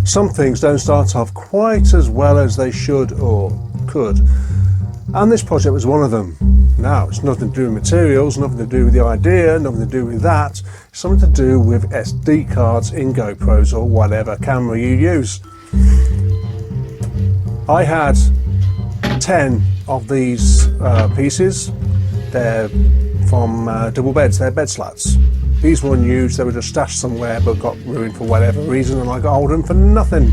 Some things don't start off quite as well as they should or could, and this project was one of them. Now, it's nothing to do with materials, nothing to do with the idea, nothing to do with that. It's something to do with SD cards in GoPros or whatever camera you use. I had 10 of these pieces. They're from double beds, they're bed slats. These were unused, they were just stashed somewhere but got ruined for whatever reason, and I got hold of them for nothing.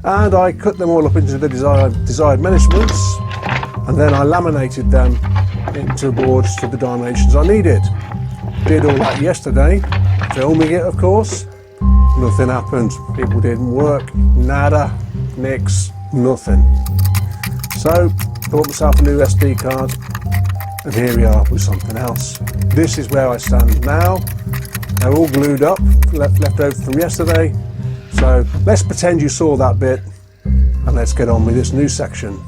And I cut them all up into the desired measurements, and then I laminated them into boards to the dimensions I needed. Did all that yesterday, filming it of course. Nothing happened, it didn't work, nada, nix, nothing. So, bought myself a new SD card, and here we are with something else. This is where I stand now. They're all glued up, left over from yesterday. So let's pretend you saw that bit, and let's get on with this new section.